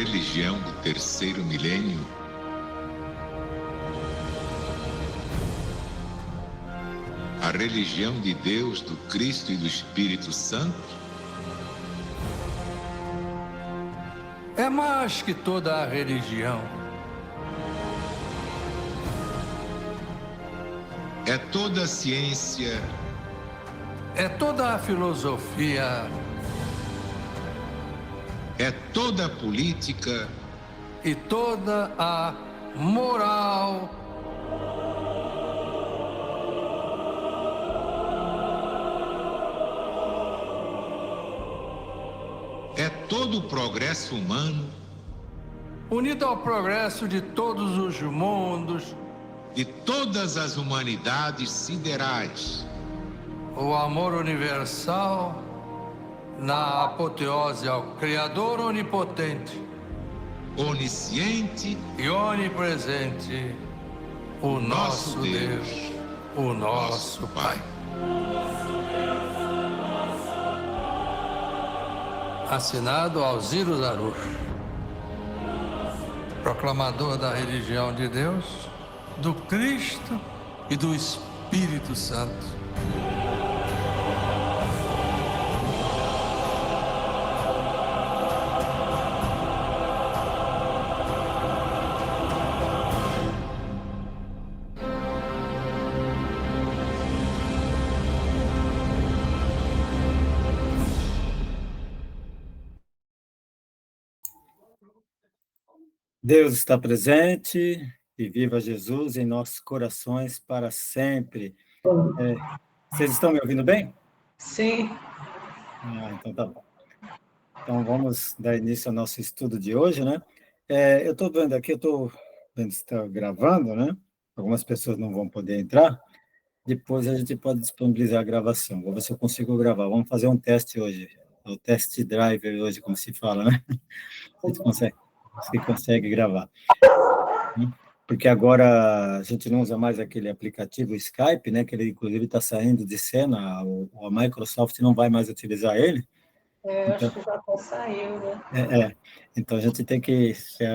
religião do terceiro milênio? A religião de Deus, do Cristo e do Espírito Santo? É mais que toda a religião. É toda a ciência. É toda a filosofia. É toda a política. E toda a moral. É todo o progresso humano. Unido ao progresso de todos os mundos. De todas as humanidades siderais. O amor universal na apoteose ao Criador onipotente. Onisciente e onipresente, o nosso Deus, o nosso Pai. Assinado Alziro Zaruch, proclamador da religião de Deus, do Cristo e do Espírito Santo. Deus está presente e viva Jesus em nossos corações para sempre. Vocês estão me ouvindo bem? Sim. Então tá bom. Então vamos dar início ao nosso estudo de hoje, né? Eu estou vendo aqui, se está gravando, né? Algumas pessoas não vão poder entrar. Depois a gente pode disponibilizar a gravação. Vou ver se eu consigo gravar. Vamos fazer um teste hoje. O test driver hoje, como se fala, né? A gente consegue gravar. Porque agora a gente não usa mais aquele aplicativo Skype, né? Que ele, inclusive, está saindo de cena. A Microsoft não vai mais utilizar ele. Então, acho que já até saiu, né? Então a gente tem que se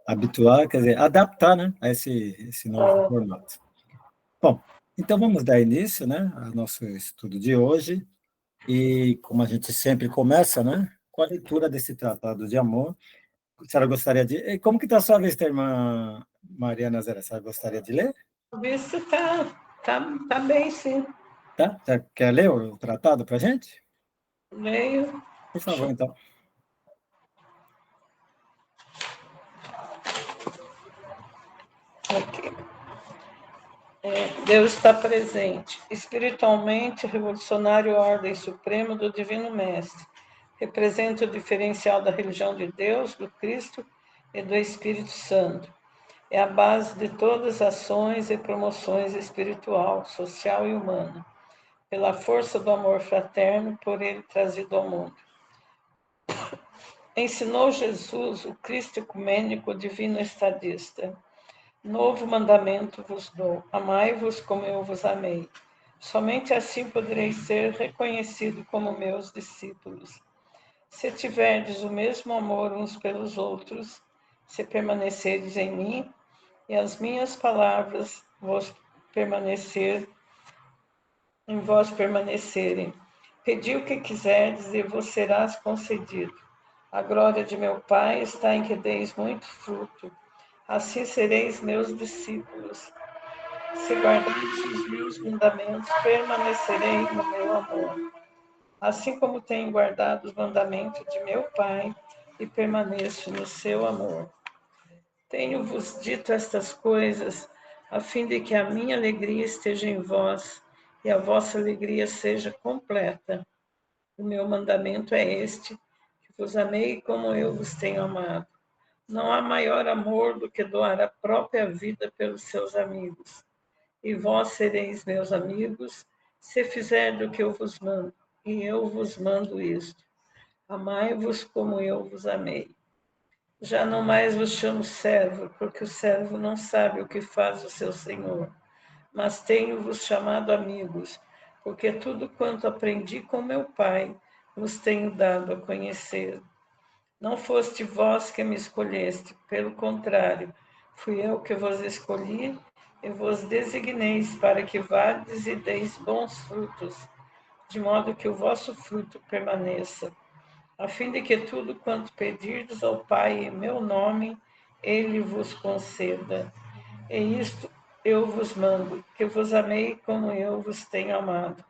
habituar, quer dizer, adaptar, né? A esse novo formato. Bom, então vamos dar início, né? Ao nosso estudo de hoje. E como a gente sempre começa, né? Com a leitura desse tratado de amor. A senhora gostaria de... E como que está a sua vista, irmã Maria Nazaré? A senhora gostaria de ler? A vista tá bem, sim. Tá? Já quer ler o tratado para a gente? Leio. Por favor, então. Aqui. Deus está presente. Espiritualmente, revolucionário ordem suprema do Divino Mestre. Representa o diferencial da religião de Deus, do Cristo e do Espírito Santo. É a base de todas as ações e promoções espiritual, social e humana, pela força do amor fraterno por ele trazido ao mundo. Ensinou Jesus, o Cristo ecumênico, o divino estadista. Novo mandamento vos dou, amai-vos como eu vos amei. Somente assim podereis ser reconhecidos como meus discípulos. Se tiverdes o mesmo amor uns pelos outros, se permanecerdes em mim, e as minhas palavras em vós permanecerem. Pedi o que quiserdes e vos serás concedido. A glória de meu Pai está em que deis muito fruto. Assim sereis meus discípulos. Se guardardes os meus mandamentos, permanecerei no meu amor. Assim como tenho guardado os mandamentos de meu Pai e permaneço no seu amor. Tenho-vos dito estas coisas, a fim de que a minha alegria esteja em vós e a vossa alegria seja completa. O meu mandamento é este, que vos amei como eu vos tenho amado. Não há maior amor do que doar a própria vida pelos seus amigos. E vós sereis meus amigos, se fizerdes o que eu vos mando. E eu vos mando isto: amai-vos como eu vos amei. Já não mais vos chamo servo, porque o servo não sabe o que faz o seu senhor. Mas tenho-vos chamado amigos, porque tudo quanto aprendi com meu Pai vos tenho dado a conhecer. Não foste vós que me escolheste, pelo contrário, fui eu que vos escolhi e vos designeis para que vades e deis bons frutos, de modo que o vosso fruto permaneça, a fim de que tudo quanto pedirdes ao Pai em meu nome, ele vos conceda. E isto eu vos mando, que vos amei como eu vos tenho amado.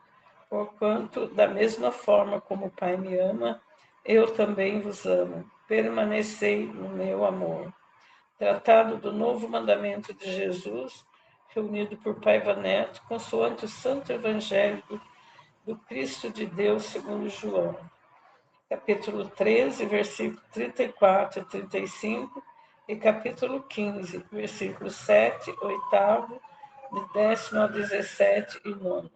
Porquanto, da mesma forma como o Pai me ama, eu também vos amo. Permanecei no meu amor. Tratado do novo mandamento de Jesus, reunido por Paiva Neto, consoante o Santo Evangelho do Cristo de Deus segundo João. Capítulo 13, versículo 34 e 35, e capítulo 15, versículo 7, 8, de 10º a 17 e 9.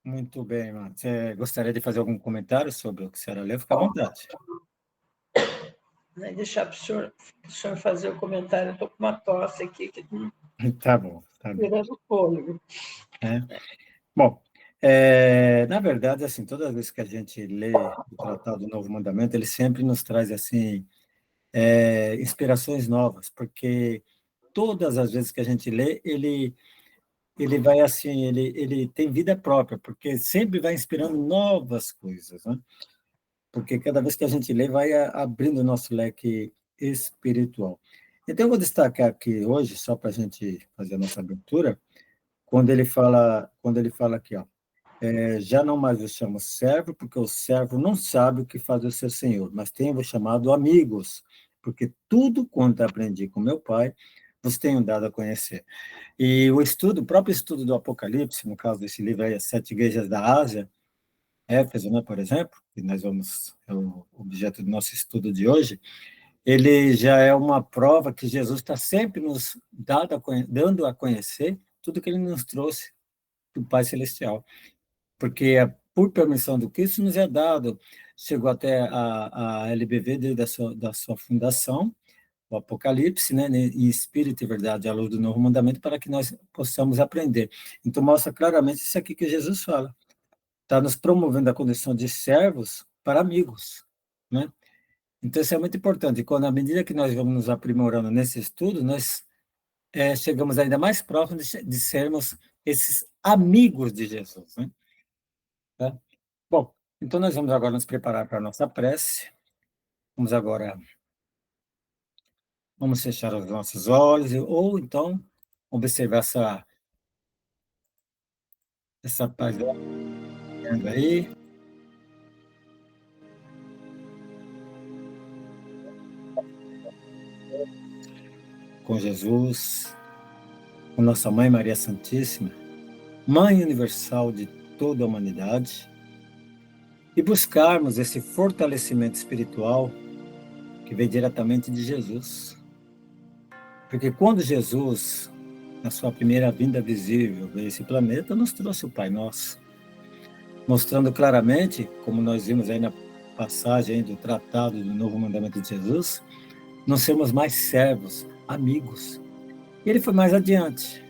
Muito bem, irmã. Você gostaria de fazer algum comentário sobre o que a senhora leu? Fica à vontade. Deixar para o senhor fazer o comentário. Eu estou com uma tosse aqui que Tá bom, tá bem. tirando o fôlego. Bom, na verdade, assim, todas as vezes que a gente lê o Tratado do Novo Mandamento, ele sempre nos traz, assim, inspirações novas, porque todas as vezes que a gente lê, ele vai, assim, ele tem vida própria, porque sempre vai inspirando novas coisas, né? Porque cada vez que a gente lê, vai abrindo o nosso leque espiritual. Então, eu vou destacar aqui hoje, só para a gente fazer a nossa abertura, quando ele fala aqui, ó, já não mais vos chamo servo, porque o servo não sabe o que faz o seu senhor, mas tenho-vos chamado amigos, porque tudo quanto aprendi com meu pai, vos tenho dado a conhecer. E o próprio estudo do Apocalipse, no caso desse livro aí, As Sete Igrejas da Ásia, Éfeso, né, por exemplo, que é o objeto do nosso estudo de hoje, ele já é uma prova que Jesus está sempre nos dando a conhecer tudo que ele nos trouxe do Pai Celestial. Porque por permissão do Cristo nos é dado, chegou até a LBV desde da sua fundação, o Apocalipse, né, em espírito e verdade, à luz do novo mandamento, para que nós possamos aprender. Então, mostra claramente isso aqui que Jesus fala. Está nos promovendo a condição de servos para amigos, né? Então, isso é muito importante. E quando, à medida que nós vamos nos aprimorando nesse estudo, nós chegamos ainda mais próximos de sermos esses amigos de Jesus, né? Tá? Bom, então nós vamos agora nos preparar para a nossa prece. Vamos fechar os nossos olhos, ou então observar essa paz aí, com Jesus, com nossa Mãe Maria Santíssima, Mãe Universal de toda a humanidade, e buscarmos esse fortalecimento espiritual que vem diretamente de Jesus. Porque quando Jesus, na sua primeira vinda visível a esse planeta, nos trouxe o Pai Nosso, mostrando claramente, como nós vimos aí na passagem aí do Tratado do Novo Mandamento de Jesus, não sermos mais servos, amigos. E ele foi mais adiante,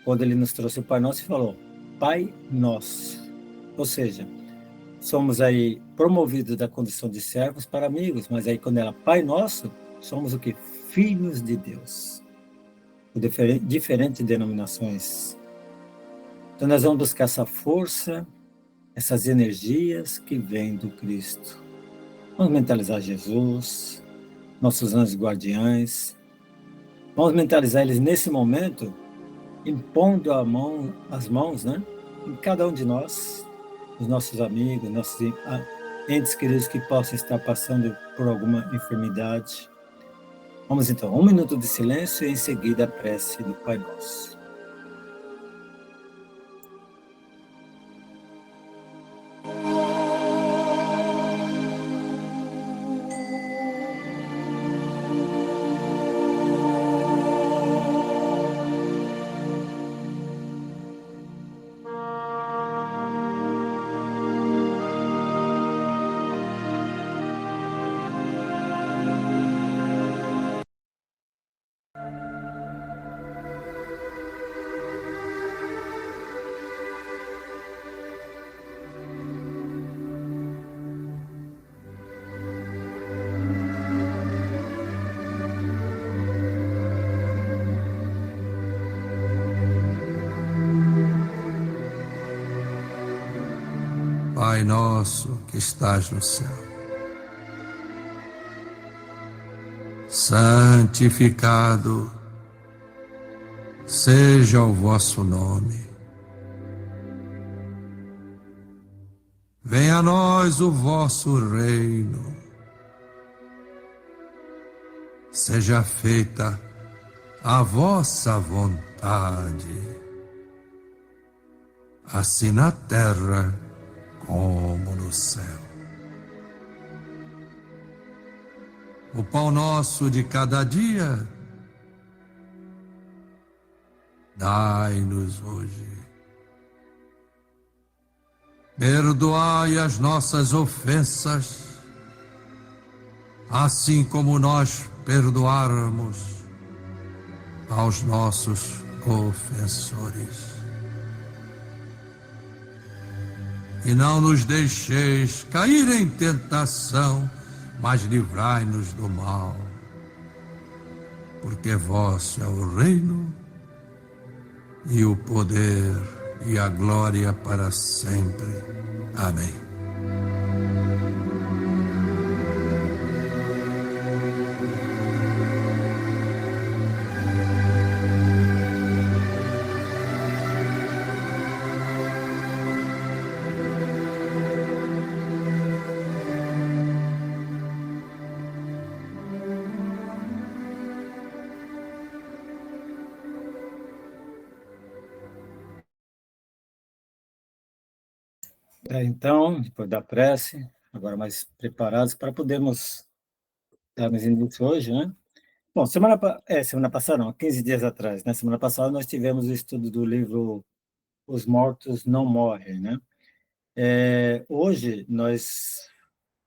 quando ele nos trouxe o Pai Nosso e falou, Pai Nosso. Ou seja, somos aí promovidos da condição de servos para amigos, mas aí quando ela Pai Nosso, somos o que? Filhos de Deus. Diferentes denominações. Então nós vamos buscar essa força, essas energias que vêm do Cristo. Vamos mentalizar Jesus, nossos anjos guardiães. Vamos mentalizar eles nesse momento, impondo as mãos, né, em cada um de nós, os nossos amigos, nossos entes queridos que possam estar passando por alguma enfermidade. Vamos então, 1 minuto de silêncio e em seguida a prece do Pai Nosso. Pai nosso que estás no céu, santificado seja o vosso nome. Venha a nós o vosso reino. Seja feita a vossa vontade, assim na terra como no céu. O pão nosso de cada dia, dai-nos hoje. Perdoai as nossas ofensas, assim como nós perdoarmos aos nossos ofensores. E não nos deixeis cair em tentação, mas livrai-nos do mal. Porque vosso é o reino, e o poder, e a glória para sempre. Amém. Então, depois da prece, agora mais preparados para podermos darmos início hoje, né? Bom, semana passada, não, 15 dias atrás, né? Semana passada nós tivemos o estudo do livro Os Mortos Não Morrem, né? Hoje nós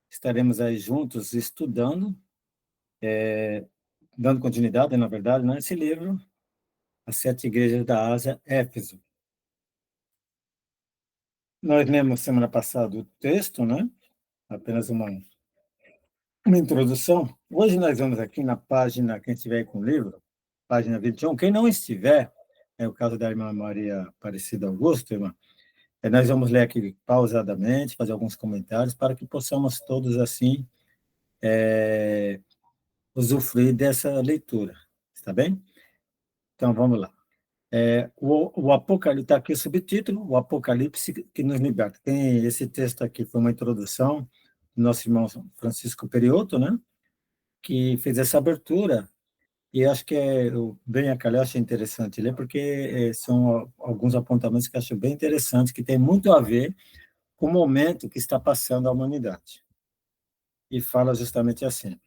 estaremos aí juntos estudando, dando continuidade, na verdade, nesse livro, As Sete Igrejas da Ásia, Éfeso. Nós lemos semana passada o texto, né? Apenas uma introdução. Hoje nós vamos aqui na página, quem estiver aí com o livro, página 21. Quem não estiver, é o caso da irmã Maria Aparecida Augusto, irmã, nós vamos ler aqui pausadamente, fazer alguns comentários, para que possamos todos, assim, usufruir dessa leitura. Está bem? Então, vamos lá. O Apocalipse, está aqui o subtítulo, o Apocalipse que nos liberta. Tem esse texto aqui, foi uma introdução do nosso irmão Francisco Perioto, né, que fez essa abertura, e acho que bem a calhar, achei interessante ler, porque são alguns apontamentos que acho bem interessantes, que tem muito a ver com o momento que está passando a humanidade. E fala justamente assim: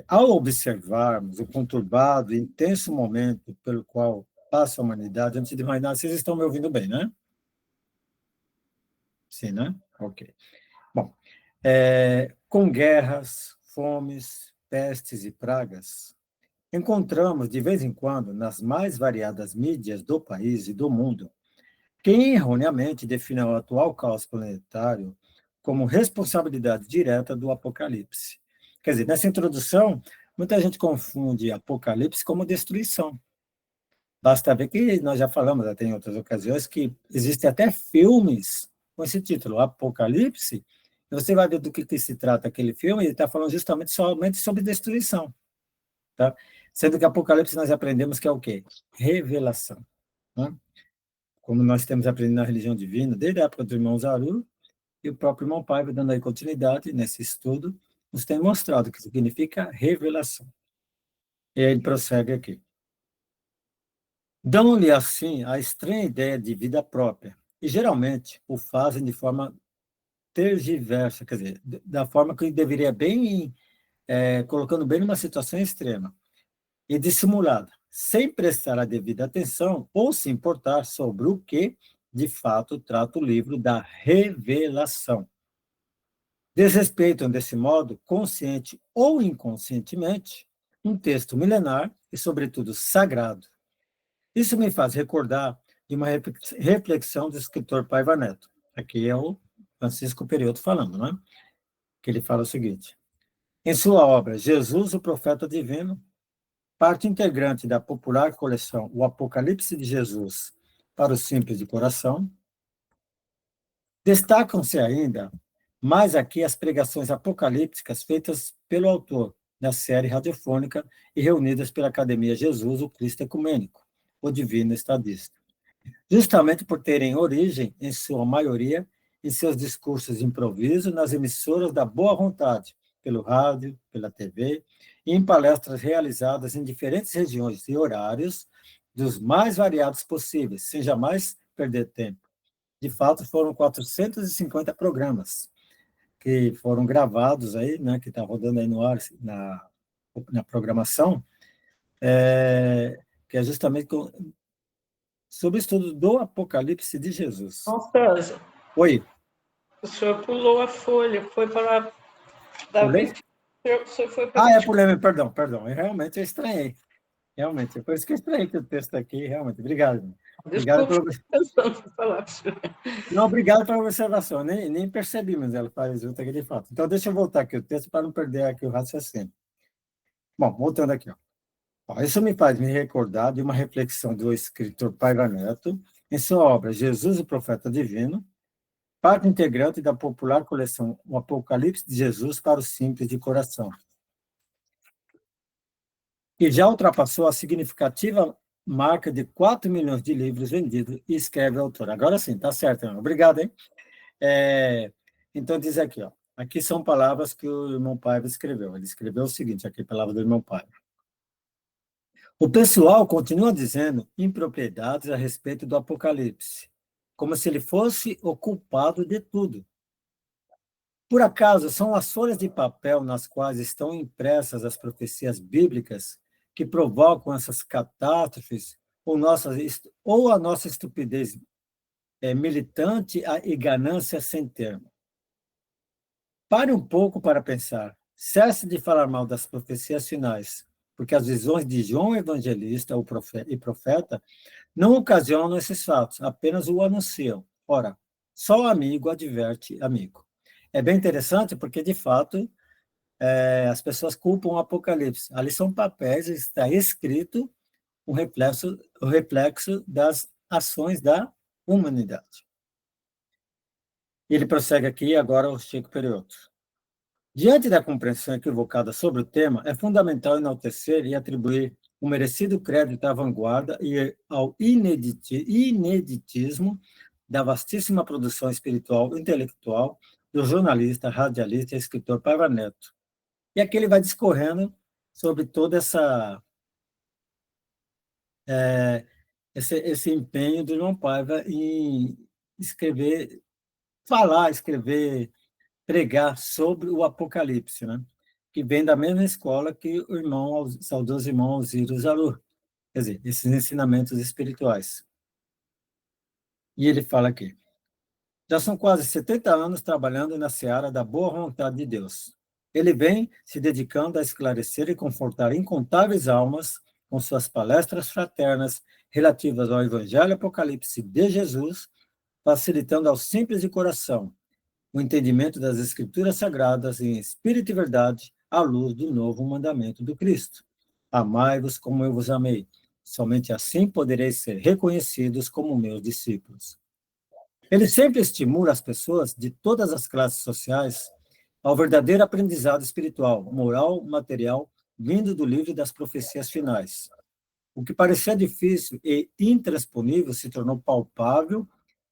ao observarmos o conturbado e intenso momento pelo qual passa a humanidade, antes de mais nada, vocês estão me ouvindo bem, né? Sim, né? Ok. Bom, com guerras, fomes, pestes e pragas, encontramos, de vez em quando, nas mais variadas mídias do país e do mundo, quem erroneamente define o atual caos planetário como responsabilidade direta do Apocalipse. Quer dizer, nessa introdução, muita gente confunde Apocalipse como destruição. Basta ver que nós já falamos até em outras ocasiões que existem até filmes com esse título, Apocalipse, e você vai ver do que se trata aquele filme, ele está falando justamente somente sobre destruição. Tá? Sendo que Apocalipse nós aprendemos que é o quê? Revelação. Né? Como nós temos aprendido na religião divina, desde a época do irmão Zaru, e o próprio irmão Paiva, dando aí continuidade nesse estudo, nos tem mostrado o que significa revelação. E aí ele prossegue aqui. Dão-lhe, assim, a estranha ideia de vida própria, e geralmente o fazem de forma tergiversa, quer dizer, da forma que deveria bem, colocando bem numa situação extrema, e dissimulada, sem prestar a devida atenção ou se importar sobre o que, de fato, trata o livro da revelação. Desrespeitam, desse modo, consciente ou inconscientemente, um texto milenar e, sobretudo, sagrado. Isso me faz recordar de uma reflexão do escritor Paiva Neto. Aqui é o Francisco Perioto falando, né? Que ele fala o seguinte: em sua obra Jesus, o Profeta Divino, parte integrante da popular coleção O Apocalipse de Jesus para o Simples de Coração, Destacam-se ainda mais aqui as pregações apocalípticas feitas pelo autor da série radiofônica e reunidas pela Academia Jesus, o Cristo Ecumênico, o Divino Estadista. Justamente por terem origem, em sua maioria, em seus discursos de improviso, nas emissoras da boa vontade, pelo rádio, pela TV, e em palestras realizadas em diferentes regiões e horários, dos mais variados possíveis, sem jamais perder tempo. De fato, foram 450 programas que foram gravados aí, né, que está rodando aí no ar, na programação, que é justamente sobre o estudo do Apocalipse de Jesus. César, Oi. o senhor pulou a folha, foi para Pulei? o senhor foi para Ah, pulei, perdão. Realmente eu estranhei. Realmente, é por isso que eu estranhei que o texto aqui, realmente. Obrigado. Obrigado Desculpe, pelo... pensando em falar para o senhor. Não, obrigado pela observação. Nem percebi, mas ela faz junto aqui de fato. Então, deixa eu voltar aqui o texto para não perder aqui o raciocínio. Bom, voltando aqui. Ó, isso me faz me recordar de uma reflexão do escritor Paiva Neto em sua obra Jesus, o Profeta Divino, parte integrante da popular coleção O Apocalipse de Jesus para os Simples de Coração, que já ultrapassou a significativa marca de 4 milhões de livros vendidos, e escreve o autor. Agora sim, tá certo, irmão. Obrigado, hein? Então, diz aqui, ó. Aqui são palavras que o irmão Paiva escreveu. Ele escreveu o seguinte, aqui, palavra do irmão Paiva. O pessoal continua dizendo impropriedades a respeito do Apocalipse, como se ele fosse o culpado de tudo. Por acaso, são as folhas de papel nas quais estão impressas as profecias bíblicas que provocam essas catástrofes, ou a nossa estupidez militante e ganância sem termo? Pare um pouco para pensar. Cesse de falar mal das profecias finais, porque as visões de João Evangelista e profeta não ocasionam esses fatos, apenas o anunciam. Ora, só amigo adverte amigo. É bem interessante porque, de fato, as pessoas culpam o Apocalipse. Ali são papéis, está escrito o reflexo das ações da humanidade. Ele prossegue aqui, agora o Chico Perioto. Diante da compreensão equivocada sobre o tema, é fundamental enaltecer e atribuir o merecido crédito à vanguarda e ao ineditismo da vastíssima produção espiritual e intelectual do jornalista, radialista e escritor Paiva Neto. E aqui ele vai discorrendo sobre todo esse empenho do João Paiva em escrever, pregar sobre o Apocalipse, né? Que vem da mesma escola que o saudoso irmão Alziro Zaru, quer dizer, esses ensinamentos espirituais. E ele fala aqui, já são quase 70 anos trabalhando na seara da boa vontade de Deus. Ele vem se dedicando a esclarecer e confortar incontáveis almas com suas palestras fraternas relativas ao Evangelho Apocalipse de Jesus, facilitando ao simples de coração o entendimento das Escrituras Sagradas em espírito e verdade, à luz do novo mandamento do Cristo. Amai-vos como eu vos amei. Somente assim podereis ser reconhecidos como meus discípulos. Ele sempre estimula as pessoas de todas as classes sociais ao verdadeiro aprendizado espiritual, moral, material, vindo do livro das profecias finais. O que parecia difícil e intransponível se tornou palpável,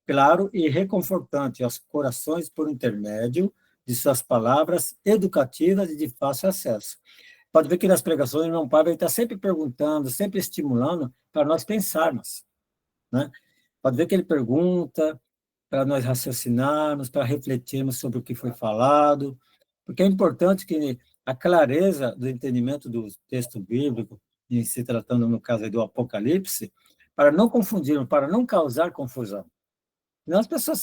claro e reconfortante aos corações por intermédio de suas palavras educativas e de fácil acesso. Pode ver que nas pregações o irmão Paiva está sempre perguntando, sempre estimulando para nós pensarmos, né? Pode ver que ele pergunta para nós raciocinarmos, para refletirmos sobre o que foi falado, porque é importante que a clareza do entendimento do texto bíblico, em se tratando, no caso, do Apocalipse, para não confundir, para não causar confusão. Senão as pessoas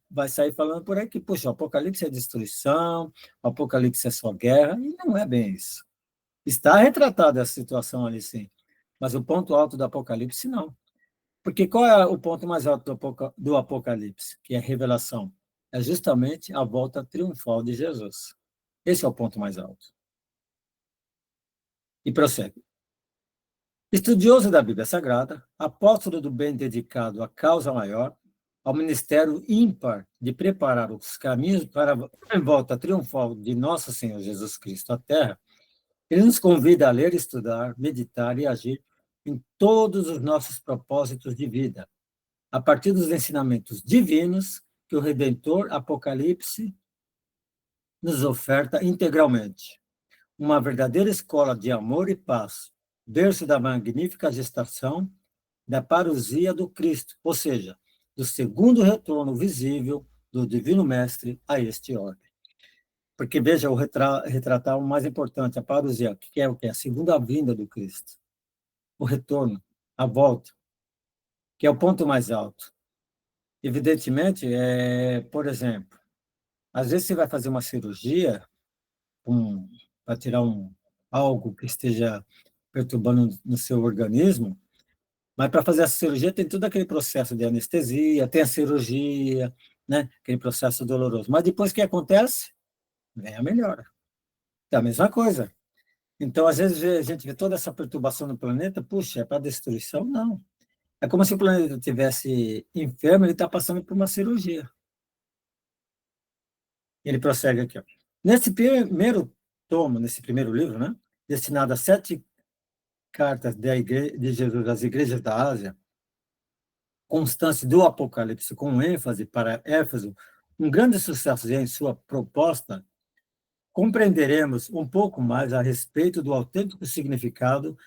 vai sair falando por aí que, puxa, o Apocalipse é destruição, o Apocalipse é só guerra, e não é bem isso. Está retratada a situação ali, sim, mas o ponto alto do Apocalipse, não. Porque qual é o ponto mais alto do Apocalipse? Que é a revelação. É justamente a volta triunfal de Jesus. Esse é o ponto mais alto. E prossegue. Estudioso da Bíblia Sagrada, apóstolo do bem dedicado à causa maior, ao ministério ímpar de preparar os caminhos para a volta triunfal de nosso Senhor Jesus Cristo à Terra, ele nos convida a ler, estudar, meditar e agir em todos os nossos propósitos de vida, a partir dos ensinamentos divinos que o Redentor Apocalipse nos oferta integralmente. Uma verdadeira escola de amor e paz, berço da magnífica gestação da parousia do Cristo, ou seja, do segundo retorno visível do Divino Mestre a este orbe. Porque, veja, o retratar o mais importante, a parousia, que é o que? A segunda vinda do Cristo. O retorno, a volta, que é o ponto mais alto. Evidentemente, por exemplo, às vezes você vai fazer uma cirurgia para tirar algo que esteja perturbando no seu organismo, mas para fazer essa cirurgia tem todo aquele processo de anestesia, tem a cirurgia, né? Aquele processo doloroso. Mas depois o que acontece? Vem a melhora. É a mesma coisa. Então, às vezes, a gente vê toda essa perturbação no planeta, puxa, é para destruição? Não. É como se o planeta estivesse enfermo, ele está passando por uma cirurgia. Ele prossegue aqui. Ó. Nesse primeiro tomo, nesse primeiro livro, né, destinado a 7 cartas de Jesus às igrejas da Ásia, constância do Apocalipse com ênfase para Éfeso, um grande sucesso em sua proposta, compreenderemos um pouco mais a respeito do autêntico significado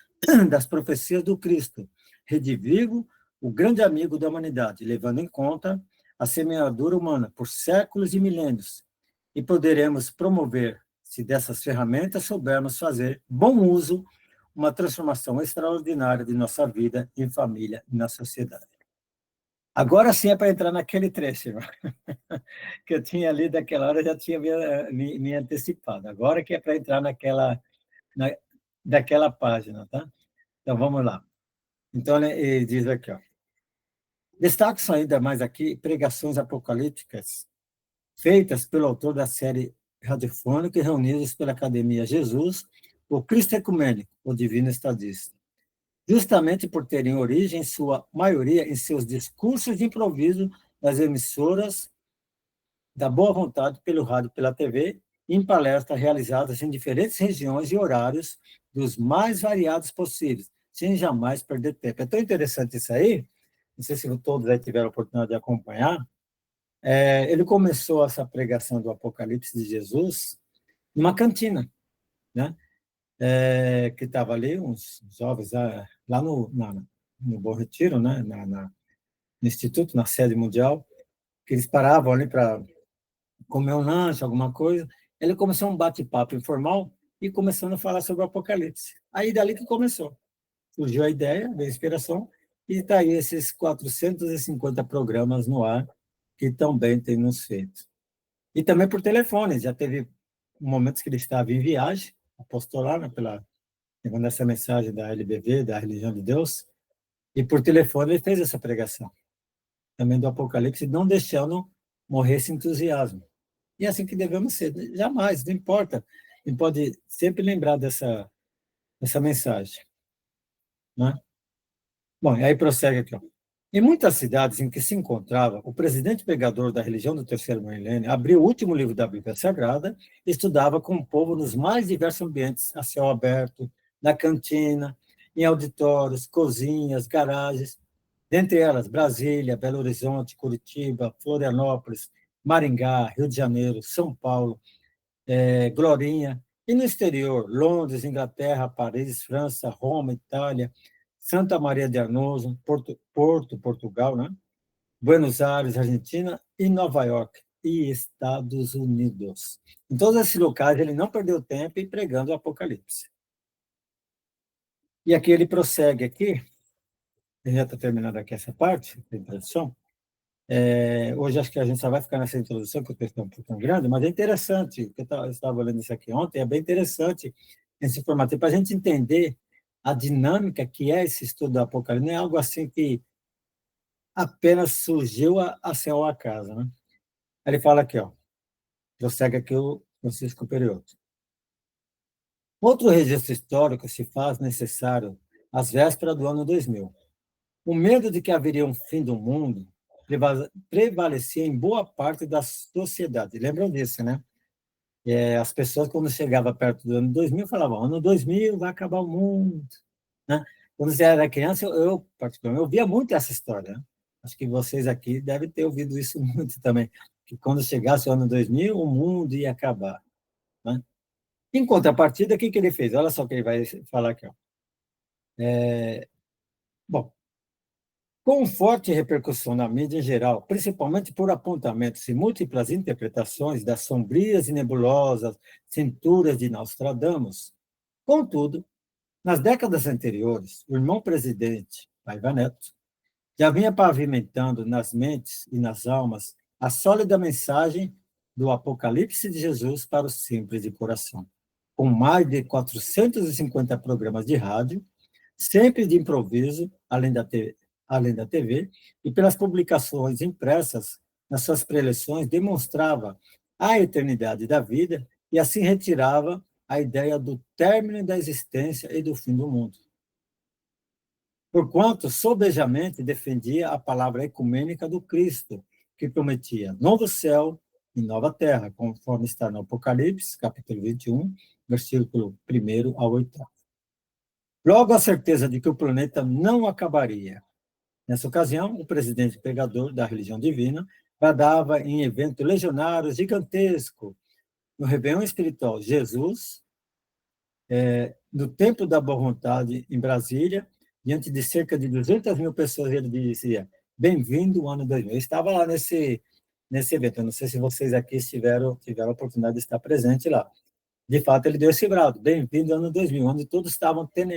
das profecias do Cristo, redivivo, o grande amigo da humanidade, levando em conta a semeadura humana por séculos e milênios, e poderemos promover, se dessas ferramentas soubermos fazer bom uso, uma transformação extraordinária de nossa vida em família e na sociedade. Agora sim é para entrar naquele trecho, que eu tinha lido naquela hora, já tinha me antecipado. Agora que é para entrar daquela página, tá? Então, vamos lá. Então, ele diz aqui, ó. Destaco ainda mais aqui pregações apocalípticas feitas pelo autor da série radiofônica e reunidas pela Academia Jesus, o Cristo Ecumênico, o Divino Estadista. Justamente por terem origem, em sua maioria, em seus discursos de improviso nas emissoras da boa vontade pelo rádio e pela TV, em palestras realizadas em diferentes regiões e horários dos mais variados possíveis, sem jamais perder tempo. É tão interessante isso aí, não sei se todos aí tiveram a oportunidade de acompanhar, ele começou essa pregação do Apocalipse de Jesus numa cantina, né? Que estava ali, uns jovens lá no Bom Retiro, né? No Instituto, na sede mundial, que eles paravam ali para comer um lanche, alguma coisa. Ele começou um bate-papo informal e começando a falar sobre o Apocalipse. Aí, dali que começou. Surgiu a ideia, a inspiração, e está aí esses 450 programas no ar que também tem nos feito. E também por telefone, já teve momentos que ele estava em viagem, apostolar, né, levando essa mensagem da LBV, da Religião de Deus, e por telefone ele fez essa pregação, também do Apocalipse, não deixando morrer esse entusiasmo. E é assim que devemos ser, jamais, não importa, a gente pode sempre lembrar dessa mensagem. Né? Bom, e aí prossegue aqui. Ó. Em muitas cidades em que se encontrava, o presidente pregador da religião do terceiro milênio abriu o último livro da Bíblia Sagrada e estudava com o povo nos mais diversos ambientes, a céu aberto, na cantina, em auditórios, cozinhas, garagens, dentre elas Brasília, Belo Horizonte, Curitiba, Florianópolis, Maringá, Rio de Janeiro, São Paulo, Glorinha, e no exterior, Londres, Inglaterra, Paris, França, Roma, Itália, Santa Maria de Arnoso, Portugal, né? Buenos Aires, Argentina, e Nova York, e Estados Unidos. Em todos esses locais, ele não perdeu tempo em pregando o Apocalipse. E aqui ele prossegue aqui, já está terminando aqui essa parte, da introdução. Hoje acho que a gente só vai ficar nessa introdução, porque o texto é um pouco grande, mas é interessante, eu estava lendo isso aqui ontem, é bem interessante esse formato, para a gente entender a dinâmica que é esse estudo do Apocalipse, não é algo assim que apenas surgiu a céu à casa. Né? Ele fala aqui, ó, prossegue aqui o Francisco Perioto. Outro registro histórico se faz necessário às vésperas do ano 2000. O medo de que haveria um fim do mundo prevalecia em boa parte da sociedade. Lembram disso, né? As pessoas, quando chegavam perto do ano 2000, falavam, ano 2000 vai acabar o mundo, né? Quando você era criança, eu particularmente, eu via muito essa história, né? Acho que vocês aqui devem ter ouvido isso muito também, que quando chegasse o ano 2000, o mundo ia acabar, né? Em contrapartida, o que ele fez? Olha só o que ele vai falar aqui. Ó. Bom, com forte repercussão na mídia em geral, principalmente por apontamentos e múltiplas interpretações das sombrias e nebulosas cinturas de Nostradamus. Contudo, nas décadas anteriores, o irmão presidente, Paiva Neto, já vinha pavimentando nas mentes e nas almas a sólida mensagem do Apocalipse de Jesus para os simples de coração, com mais de 450 programas de rádio, sempre de improviso, além da TV, e pelas publicações impressas nas suas preleções, demonstrava a eternidade da vida e assim retirava a ideia do término da existência e do fim do mundo. Porquanto, sobejamente, defendia a palavra ecumênica do Cristo, que prometia novo céu e nova terra, conforme está no Apocalipse, capítulo 21, versículo 1 ao 8. Logo, a certeza de que o planeta não acabaria. Nessa ocasião, o presidente pregador da religião divina bradava em evento legionário gigantesco, no Réveillon espiritual Jesus, no Templo da Boa Vontade, em Brasília, diante de cerca de 200 mil pessoas, ele dizia, bem-vindo ao ano 2000. Eu estava lá nesse evento, eu não sei se vocês aqui tiveram a oportunidade de estar presente lá. De fato, ele deu esse brado, bem-vindo ao ano 2000, onde todos estavam tendo...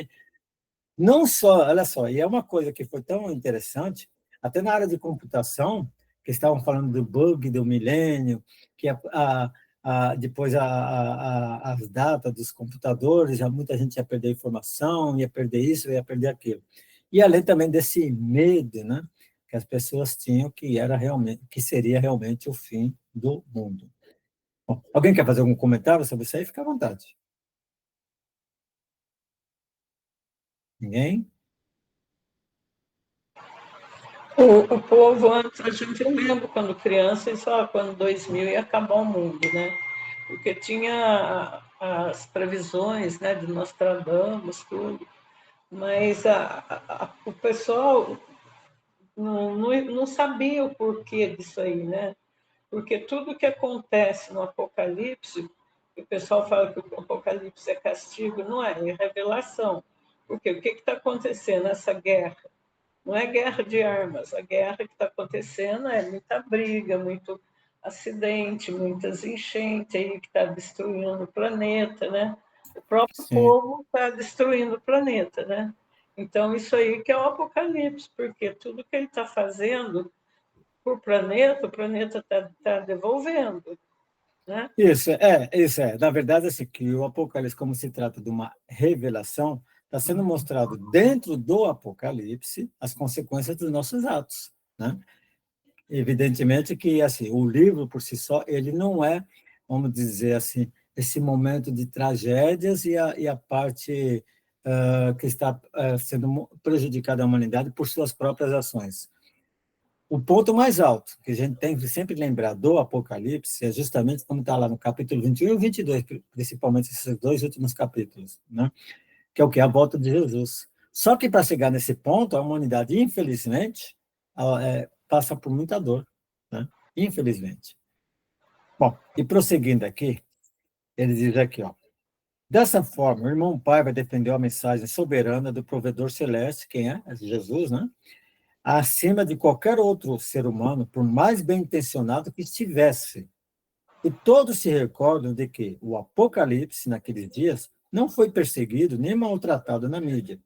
Não só, olha só, e é uma coisa que foi tão interessante, até na área de computação, que estavam falando do bug do milênio, que depois as datas dos computadores, já muita gente ia perder informação, ia perder isso, ia perder aquilo. E além também desse medo, né, que as pessoas tinham que seria realmente o fim do mundo. Bom, alguém quer fazer algum comentário sobre isso aí? Fica à vontade. Ninguém? O povo, antes, a gente lembra quando criança, só quando 2000 ia acabar o mundo, né? Porque tinha as previsões, né, de Nostradamus, tudo, mas o pessoal não sabia o porquê disso aí, né? Porque tudo que acontece no Apocalipse, o pessoal fala que o Apocalipse é castigo, não é revelação. Porque o que está acontecendo nessa guerra? Não é guerra de armas, a guerra que está acontecendo é muita briga, muito acidente, muitas enchentes aí que está destruindo o planeta, né? O próprio Sim. povo está destruindo o planeta, né? Então, isso aí que é o Apocalipse, porque tudo que ele está fazendo para o planeta está devolvendo, né? Isso. Na verdade, assim, que o Apocalipse, como se trata de uma revelação, está sendo mostrado dentro do Apocalipse as consequências dos nossos atos, né? Evidentemente que, assim, o livro por si só, ele não é, vamos dizer assim, esse momento de tragédias e a parte que está sendo prejudicada à humanidade por suas próprias ações. O ponto mais alto que a gente tem que sempre lembrar do Apocalipse é justamente como está lá no capítulo 21 e o 22, principalmente esses dois últimos capítulos, né? Que é o que? A volta de Jesus. Só que para chegar nesse ponto, a humanidade, infelizmente, passa por muita dor, né? Infelizmente. Bom, e prosseguindo aqui, ele diz aqui, ó, dessa forma, o irmão Paiva defendeu a mensagem soberana do provedor celeste, quem é? É Jesus, né? Acima de qualquer outro ser humano, por mais bem intencionado que estivesse. E todos se recordam de que o Apocalipse, naqueles dias, não foi perseguido nem maltratado na mídia,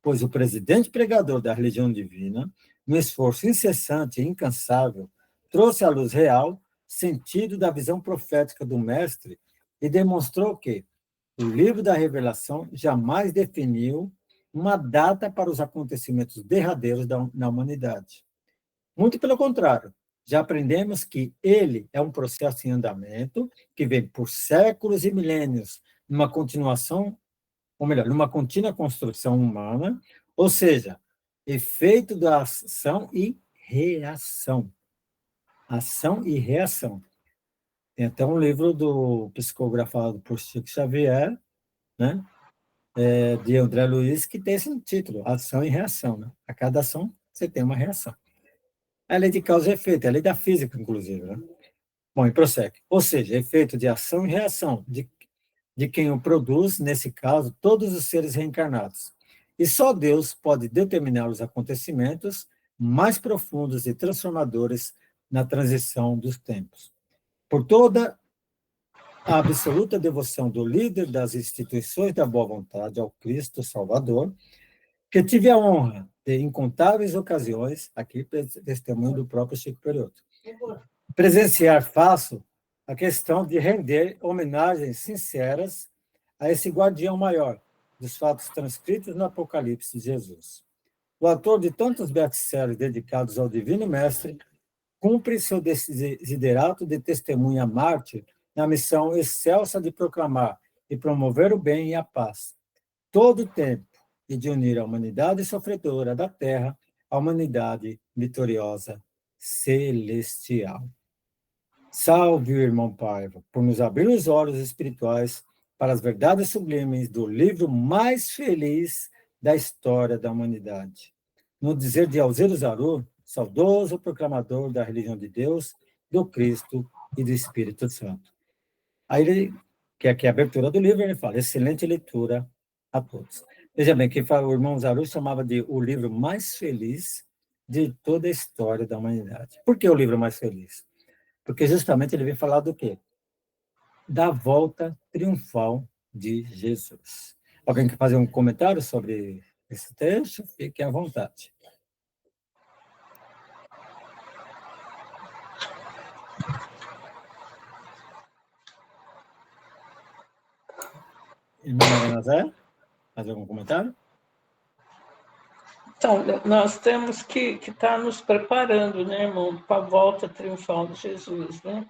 pois o presidente pregador da religião divina, num esforço incessante e incansável, trouxe à luz real sentido da visão profética do mestre e demonstrou que o livro da revelação jamais definiu uma data para os acontecimentos derradeiros na humanidade. Muito pelo contrário, já aprendemos que ele é um processo em andamento que vem por séculos e milênios, numa continuação, ou melhor, numa contínua construção humana, ou seja, efeito da ação e reação. Ação e reação. Tem até um livro do psicografado por Chico Xavier, né? De André Luiz, que tem esse título, Ação e Reação. Né? A cada ação, você tem uma reação. É a lei de causa e efeito, é a lei da física, inclusive. Né? Bom, e prossegue. Ou seja, efeito de ação e reação, de quem o produz, nesse caso, todos os seres reencarnados. E só Deus pode determinar os acontecimentos mais profundos e transformadores na transição dos tempos. Por toda a absoluta devoção do líder das instituições da boa vontade ao Cristo Salvador, que tive a honra de, em incontáveis ocasiões, aqui testemunho do próprio Chico Perotto, presenciar faço a questão de render homenagens sinceras a esse guardião maior dos fatos transcritos no Apocalipse de Jesus. O autor de tantos best-sellers dedicados ao Divino Mestre cumpre seu desiderato de testemunha mártir na missão excelsa de proclamar e promover o bem e a paz, todo o tempo, e de unir a humanidade sofredora da Terra à humanidade vitoriosa celestial. Salve o irmão Paiva, por nos abrir os olhos espirituais para as verdades sublimes do livro mais feliz da história da humanidade. No dizer de Alzira Zaru, saudoso proclamador da religião de Deus, do Cristo e do Espírito Santo. Aí ele, que aqui é a abertura do livro, ele fala, excelente leitura a todos. Veja bem, que o irmão Zaru chamava de o livro mais feliz de toda a história da humanidade. Por que o livro mais feliz? Porque justamente ele vem falar do quê? Da volta triunfal de Jesus. Alguém quer fazer um comentário sobre esse texto? Fique à vontade. Irmã Maria Nazé, fazer algum comentário? Então, nós temos que estar nos preparando, né, irmão, para a volta triunfal de Jesus, né?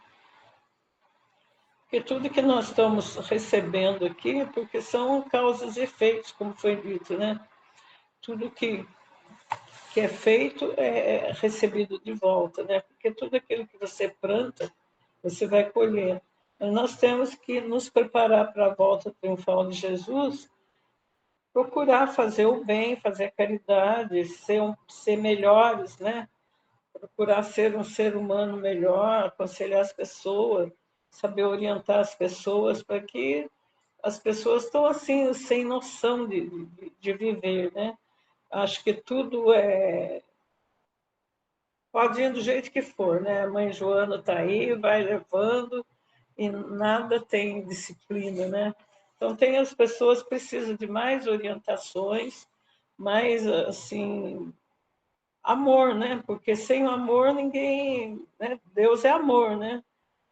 Porque tudo que nós estamos recebendo aqui, porque são causas e efeitos, como foi dito, né? Tudo que é feito é recebido de volta, né? Porque tudo aquilo que você planta, você vai colher. Mas nós temos que nos preparar para a volta triunfal de Jesus, procurar fazer o bem, fazer a caridade, ser melhores, né? Procurar ser um ser humano melhor, aconselhar as pessoas, saber orientar as pessoas, para que as pessoas estão assim, sem noção de viver, né? Acho que tudo pode ir do jeito que for, né? A mãe Joana está aí, vai levando, e nada tem disciplina, né? Então, tem as pessoas que precisam de mais orientações, mais, assim, amor, né? Porque sem o amor, ninguém... Né? Deus é amor, né?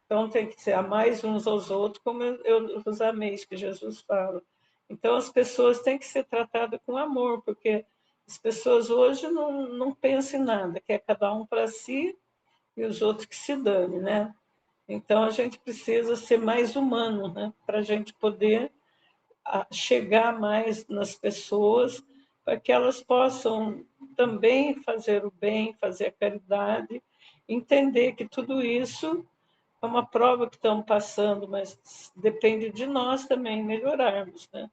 Então, tem que ser amar uns aos outros, como eu vos amei, que Jesus fala. Então, as pessoas têm que ser tratadas com amor, porque as pessoas hoje não pensam em nada, quer cada um para si e os outros que se dane, né? Então, a gente precisa ser mais humano, né? Para a gente poder chegar mais nas pessoas, para que elas possam também fazer o bem, fazer a caridade, entender que tudo isso é uma prova que estamos passando, mas depende de nós também melhorarmos, né?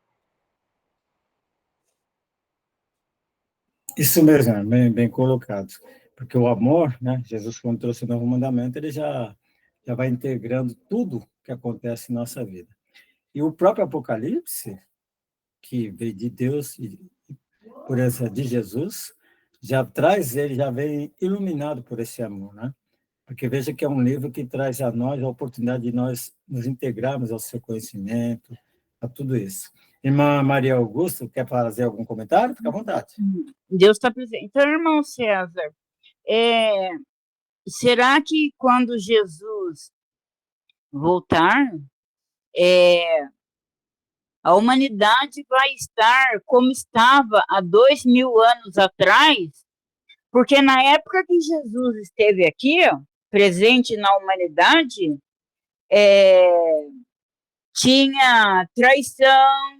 Isso mesmo, bem colocado. Porque o amor, né? Jesus, quando trouxe o novo mandamento, ele já vai integrando tudo que acontece em nossa vida. E o próprio Apocalipse, que veio de Deus e por essa de Jesus, já traz ele, já vem iluminado por esse amor, né? Porque veja que é um livro que traz a nós a oportunidade de nós nos integrarmos ao seu conhecimento, a tudo isso. Irmã Maria Augusto, quer fazer algum comentário? Fica à vontade. Deus está presente. Então, irmão César, será que quando Jesus voltar, a humanidade vai estar como estava há 2000 anos atrás? Porque na época que Jesus esteve aqui, ó, presente na humanidade, tinha traição,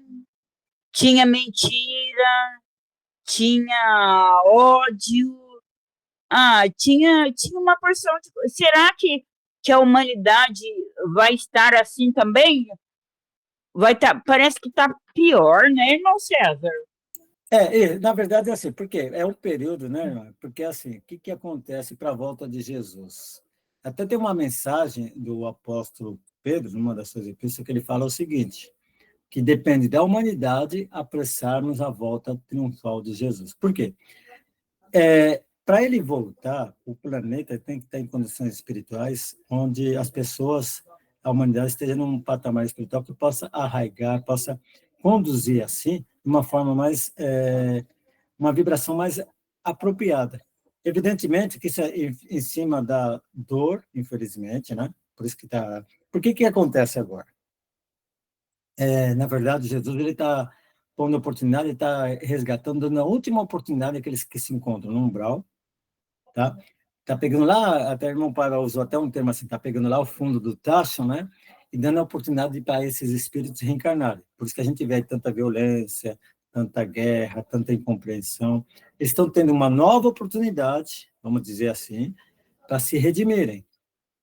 tinha mentira, tinha ódio, tinha uma porção de. Será que a humanidade vai estar assim também? Parece que está pior, né, irmão César? Na verdade é assim, porque é um período, né, irmã? Porque assim, o que acontece para a volta de Jesus? Até tem uma mensagem do apóstolo Pedro, numa das suas epístolas, que ele fala o seguinte, que depende da humanidade apressarmos a volta triunfal de Jesus. Por quê? Para ele voltar, o planeta tem que estar em condições espirituais onde as pessoas, a humanidade esteja num patamar espiritual que possa arraigar, possa conduzir assim, de uma forma mais, uma vibração mais apropriada. Evidentemente que isso é em cima da dor, infelizmente, né? Por isso que está... Por que acontece agora? Na verdade, Jesus ele está pondo oportunidade, ele está resgatando, dando a última oportunidade àqueles que se encontram no umbral, tá? Tá pegando lá, até o irmão Paulo usou até um termo assim, tá pegando lá o fundo do tacho, né? E dando a oportunidade para esses espíritos reencarnarem. Por isso que a gente vê tanta violência, tanta guerra, tanta incompreensão. Eles estão tendo uma nova oportunidade, vamos dizer assim, para se redimirem,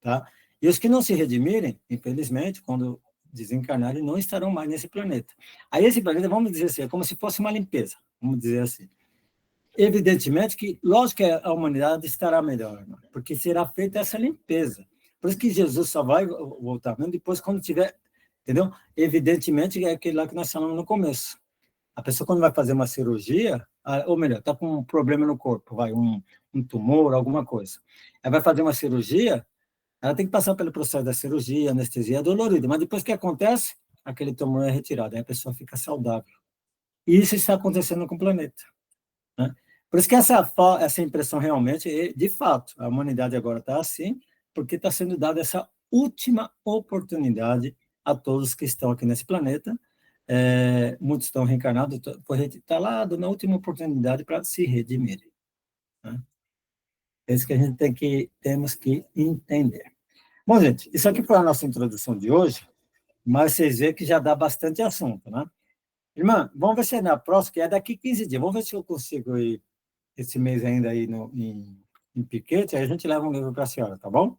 tá? E os que não se redimirem, infelizmente, quando desencarnarem, não estarão mais nesse planeta. Aí esse planeta, vamos dizer assim, é como se fosse uma limpeza, vamos dizer assim. Evidentemente que, lógico que a humanidade estará melhor, né? Porque será feita essa limpeza. Por isso que Jesus só vai voltar mesmo depois quando tiver, entendeu? Evidentemente é aquele lá que nós falamos no começo. A pessoa quando vai fazer uma cirurgia, ou melhor, está com um problema no corpo, um tumor, alguma coisa. Ela vai fazer uma cirurgia, ela tem que passar pelo processo da cirurgia, anestesia, é dolorido, mas depois que acontece, aquele tumor é retirado, aí a pessoa fica saudável. E isso está acontecendo com o planeta, né? Por isso que essa impressão realmente, de fato, a humanidade agora está assim, porque está sendo dada essa última oportunidade a todos que estão aqui nesse planeta. Muitos estão reencarnados, está lá dando a última oportunidade para se redimirem, né? É isso que a gente temos que entender. Bom, gente, isso aqui foi a nossa introdução de hoje, mas vocês veem que já dá bastante assunto, né? Irmã, vamos ver se é na próxima, que é daqui 15 dias. Vamos ver se eu consigo ir esse mês ainda aí em Piquete, aí a gente leva um livro para a senhora, tá bom?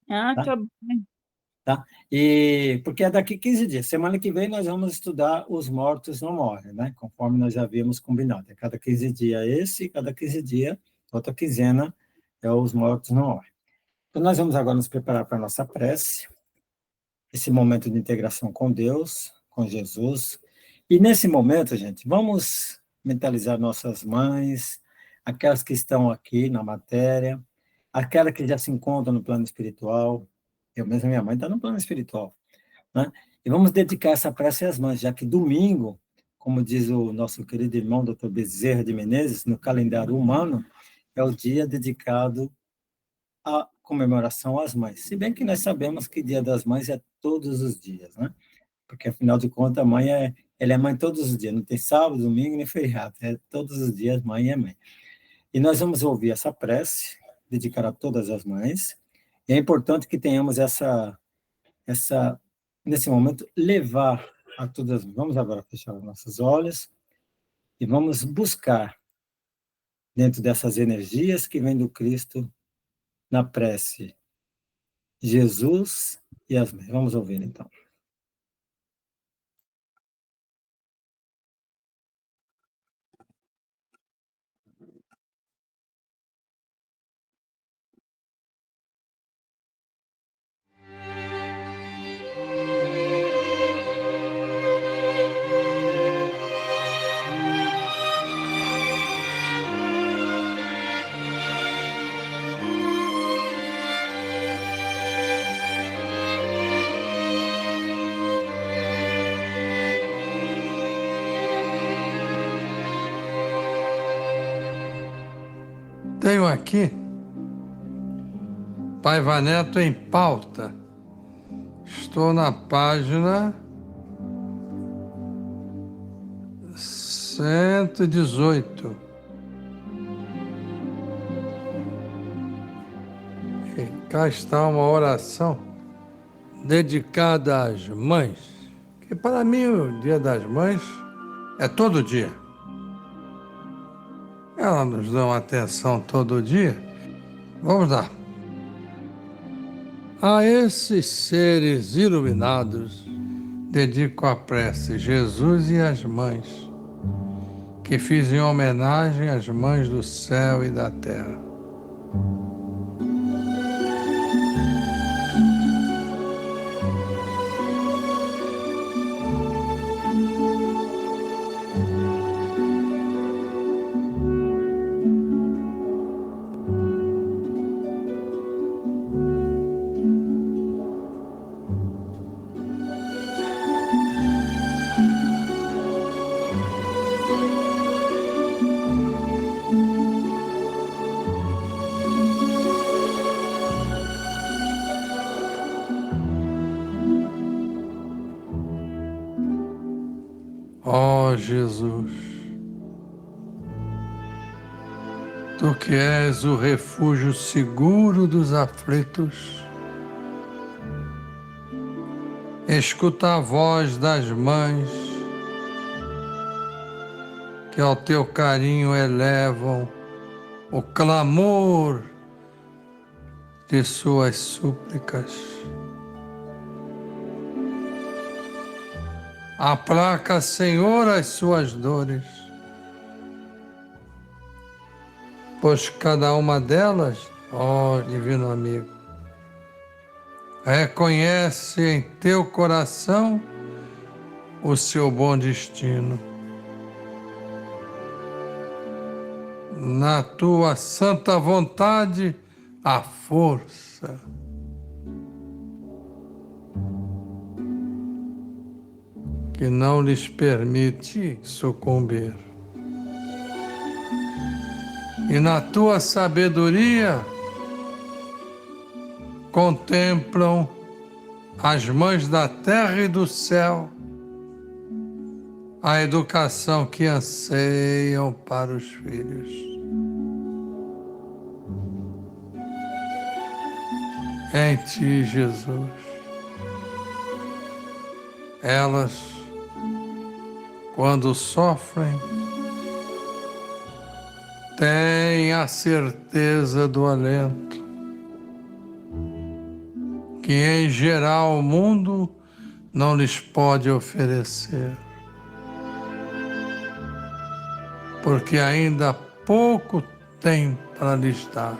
Tá bom. Tá? E porque é daqui 15 dias. Semana que vem nós vamos estudar Os Mortos Não Morrem, né? Conforme nós já havíamos combinado. É cada 15 dias esse, cada 15 dias, outra quinzena, é Os Mortos Não Morrem. Então nós vamos agora nos preparar para a nossa prece, esse momento de integração com Deus, com Jesus. E nesse momento, gente, vamos mentalizar nossas mães, aquelas que estão aqui na matéria, aquelas que já se encontram no plano espiritual. Eu mesmo, minha mãe está no plano espiritual, né? E vamos dedicar essa prece às mães, já que domingo, como diz o nosso querido irmão Dr. Bezerra de Menezes, no calendário humano, é o dia dedicado à comemoração às mães. Se bem que nós sabemos que Dia das Mães é todos os dias, né? Porque, afinal de contas, a mãe ela é mãe todos os dias, não tem sábado, domingo, nem feriado, é todos os dias mãe é mãe. E nós vamos ouvir essa prece, dedicar a todas as mães, e é importante que tenhamos nesse momento, levar a todas. Vamos agora fechar os nossos olhos e vamos buscar, dentro dessas energias que vêm do Cristo, na prece, Jesus e as mães. Vamos ouvir, então. Tenho aqui Paiva Neto em pauta. Estou na página 118. E cá está uma oração dedicada às mães, que para mim o Dia das Mães é todo dia. Elas nos dão atenção todo dia Vamos lá. A esses seres iluminados, dedico a prece Jesus e as mães, que fiz em homenagem às mães do céu e da terra. Ó Jesus, Tu que és o refúgio seguro dos aflitos, escuta a voz das mães que ao Teu carinho elevam o clamor de suas súplicas. Aplaca, Senhor, as suas dores, pois cada uma delas, ó Divino Amigo, reconhece em teu coração o seu bom destino. Na tua santa vontade, a força. Que não lhes permite sucumbir. E na tua sabedoria, contemplam as mães da terra e do céu a educação que anseiam para os filhos. Em Ti, Jesus, elas, quando sofrem, têm a certeza do alento que, em geral, o mundo não lhes pode oferecer, porque ainda pouco tem para lhes dar.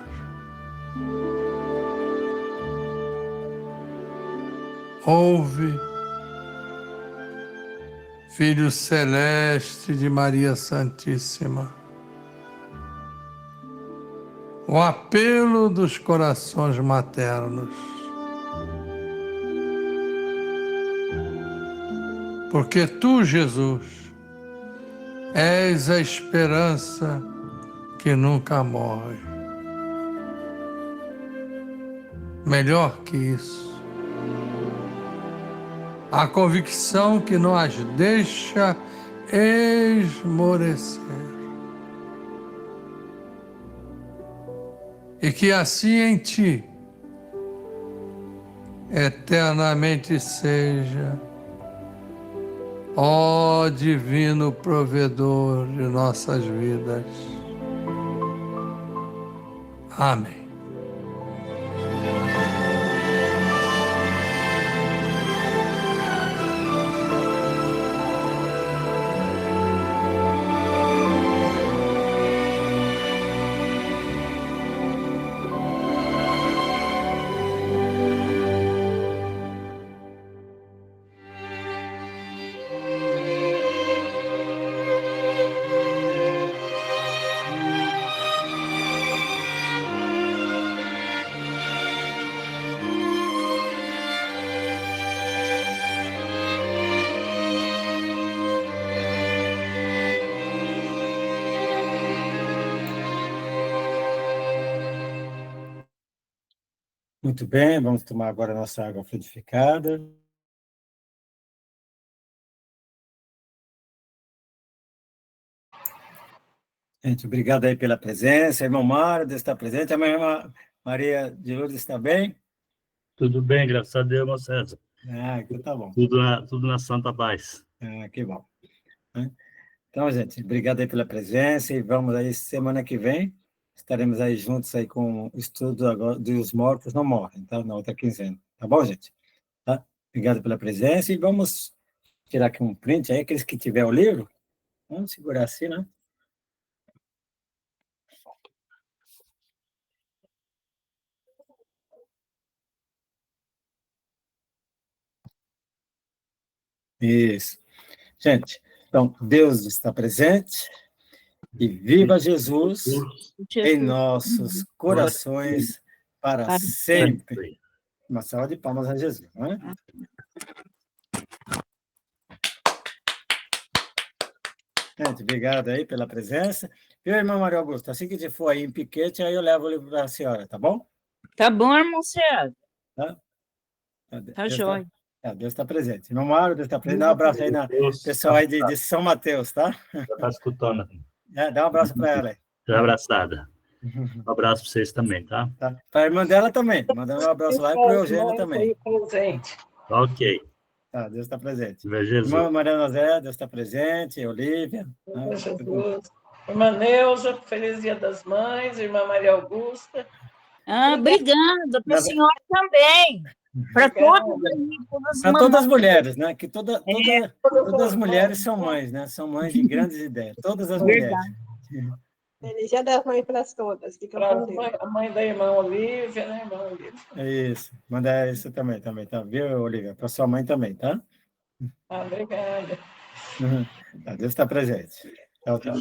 Ouve, Filho Celeste de Maria Santíssima, o apelo dos corações maternos, porque Tu, Jesus, és a esperança que nunca morre. Melhor que isso, a convicção que não as deixa esmorecer. E que assim em Ti eternamente seja, ó Divino Provedor de nossas vidas. Amém. Muito bem, vamos tomar agora a nossa água fluidificada. Gente, obrigado aí pela presença. Irmão Mário está presente. A minha irmã Maria de Lourdes está bem? Tudo bem, graças a Deus, irmão César. Então tá bom. Tudo na santa paz. Que bom. Então, gente, obrigado aí pela presença e vamos aí semana que vem estaremos aí juntos aí com o estudo agora dos mortos não morrem, tá? Na outra quinzena. Tá bom, gente? Tá? Obrigado pela presença e vamos tirar aqui um print aí, aqueles que tiver o livro. Vamos segurar assim, né? Isso. Gente, então, Deus está presente e viva Jesus em nossos corações para sempre. Uma salva de palmas a Jesus, não é? Gente, obrigado aí pela presença. Viu, irmã Maria Augusta? Assim que você for aí em Piquete, aí eu levo o livro para a senhora, tá bom? Tá bom, irmão César? Tá? Tá jóia. Deus está presente. Irmão Mário, Deus está presente. Dá um abraço aí na pessoal aí de São Mateus, tá? Já está escutando. Dá um abraço para ela aí. Já abraçada. Um abraço para vocês também, tá? Tá. Para a irmã dela também. Mandando um abraço lá e para o Eugênio também. Presente. Ok. Tá, Deus está presente. Viva Jesus. Irmã Mariana Zé, Deus está presente. Olívia. Viva Jesus. Irmã Neuza, feliz Dia das Mães. Irmã Maria Augusta. Obrigada. Para a senhora também. Para todas as mulheres, né? Que todas as mulheres são mães, né? São mães de grandes ideias. Todas as mulheres. Feliz Dia das Mães para as todas. A mãe da irmã Olívia, né, irmã Olívia? Isso. Manda isso também, tá? Viu, Olívia? Para sua mãe também, tá? Obrigada. Deus está presente. Tchau, tchau.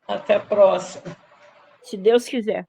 Até a próxima. Se Deus quiser.